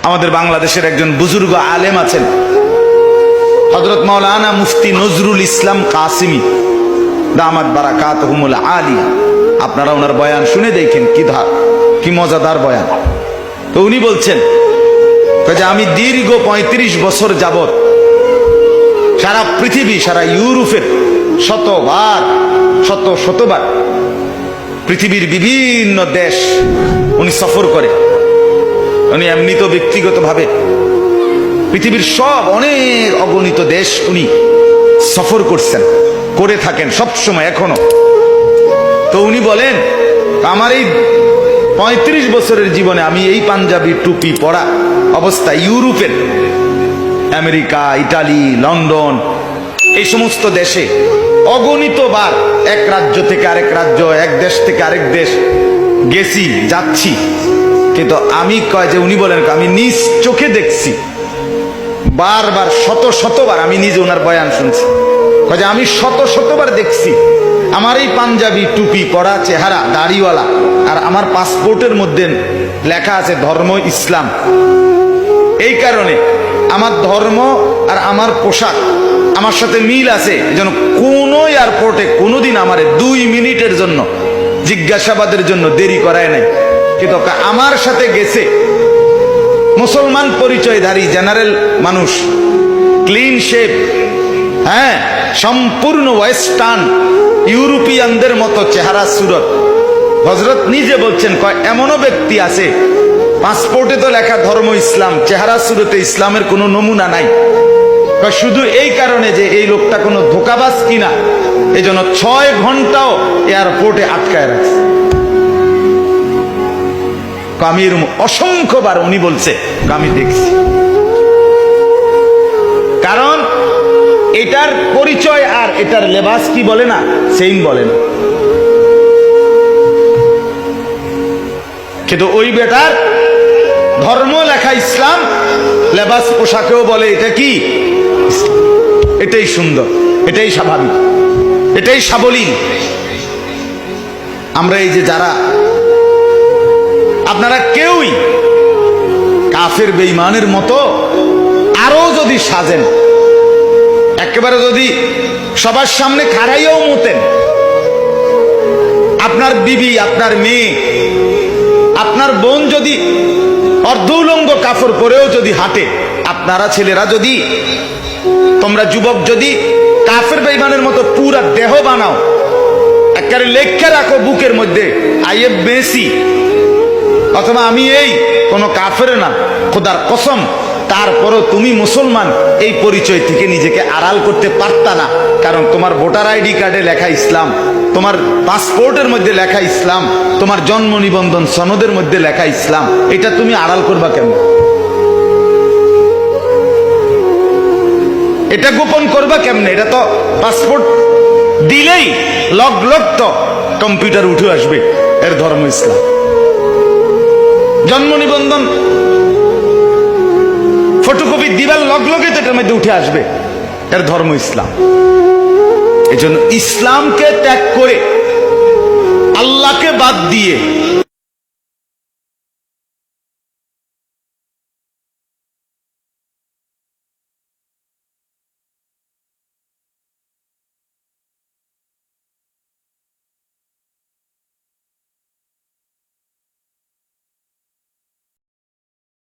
আমাদের বাংলাদেশের একজন বুজুর্গ আলেম আছেন, হযরত মাওলানা মুফতি নজরুল ইসলাম কাসিমি দামাত বারাকাতুহুমুল আলিয়া। আপনারা ওনার বয়ান শুনে দেখেন কি মজাদার বয়ান। তো উনি বলছেন যে আমি দীর্ঘ ৩৫ বছর যাবত সারা পৃথিবী, সারা ইউরোপের শতবার পৃথিবীর বিভিন্ন দেশ উনি সফর করে। উনি এমনি তো ব্যক্তিগতভাবে পৃথিবীর সব অনেক অগণিত দেশ উনি সফর করছেন, করে থাকেন সব সময় এখনো। তো উনি বলেন আমার এই ৩৫ বছরের জীবনে আমি এই পাঞ্জাবি টুপি পরা অবস্থায় ইউরোপের আমেরিকা, ইটালি, লন্ডন এই সমস্ত দেশে অগণিতবার এক রাজ্য থেকে আরেক রাজ্য, এক দেশ থেকে আরেক দেশ গেছি, যাচ্ছি। কিন্তু আমি উনি বলেন আমি নিজ চোখে দেখছি, বারবার শতবার আমি নিজে ওনার বয়ান শুনছি, আমি শতবার দেখছি আমার এই পাঞ্জাবি টুপি পরা চেহারা, দাড়িওয়ালা, আর আমার পাসপোর্টের মধ্যে লেখা আছে ধর্ম ইসলাম। এই কারণে আমার ধর্ম আর আমার পোশাক আমার সাথে মিল আছে, যেন কোনো এয়ারপোর্টে কোনোদিন আমার 2 মিনিটের জন্য জিজ্ঞাসাবাদের জন্য দেরি করায় নাই। কিন্তু আমার সাথে গেছে মুসলমান পরিচয়ধারী জেনারেল মানুষ, ক্লিন শেপ, হ্যাঁ, সম্পূর্ণ ওয়েস্টার্ন ইউরোপিয়ানদের মতো চেহারা সুরত। হযরত নিজে বলছেন এমনও ব্যক্তি আছে পাসপোর্টে তো লেখা ধর্ম ইসলাম, চেহারা সুরতে ইসলামের কোনো নমুনা নাই। শুধু এই কারণে যে এই লোকটা কোনো ধোঁকাবাজ কিনা, এই জন্য 6 ঘন্টাও এয়ারপোর্টে আটকায় রাখছে। আমি এরকম অসংখ্যবার উনি বলছে আমি দেখছি। কারণ এটার পরিচয় আর এটার লেবাস কি বলে না, সেম বলে না। কিন্তু ওই বেটার ধর্ম লেখা ইসলাম, লেবাস পোশাকেও বলে এটা কি, এটাই সুন্দর, এটাই স্বাভাবিক, এটাই সাবলীল। আমরা এই যে যারা, আপনারা কেউই কাফের বেঈমানের মতো আরো যদি সাজেন, একেবারে যদি সবার সামনে খাড়াইয়াও মতেন, আপনার বিবি, আপনার মেয়ে, আপনার বোন যদি অর্ধ উলঙ্গ কাপড় পরেও যদি হাঁটে, আপনারা ছেলেরা যদি, তোমরা যুবক যদি কাফের বেঈমানের মতো পুরা দেহ বানাও, একেবারে লেখা রাখো বুকের মধ্যে আইয়ে বেশি, অথবা আমি এই কোন কাফের না, খোদার কসম, তারপরও তুমি মুসলমান এই পরিচয় থেকে নিজেকে আড়াল করতে পারতা না। কারণ তোমার ভোটার আইডি কার্ডে লেখা ইসলাম, তোমার পাসপোর্টের মধ্যে লেখা ইসলাম, তোমার জন্ম নিবন্ধন সনদের মধ্যে লেখা ইসলাম, এটা তুমি আড়াল করবা কেমন? এটা গোপন করবা কেমনে? এটা তো পাসপোর্ট দিলেই লগ তো কম্পিউটার উঠে আসবে এর ধর্ম ইসলাম। জন্ম নিবন্ধন ফটোকপি দিবার লগে তো এটার মধ্যে উঠে আসবে এর ধর্ম ইসলাম। এই জন্য ইসলামকে ত্যাগ করে আল্লাহকে বাদ দিয়ে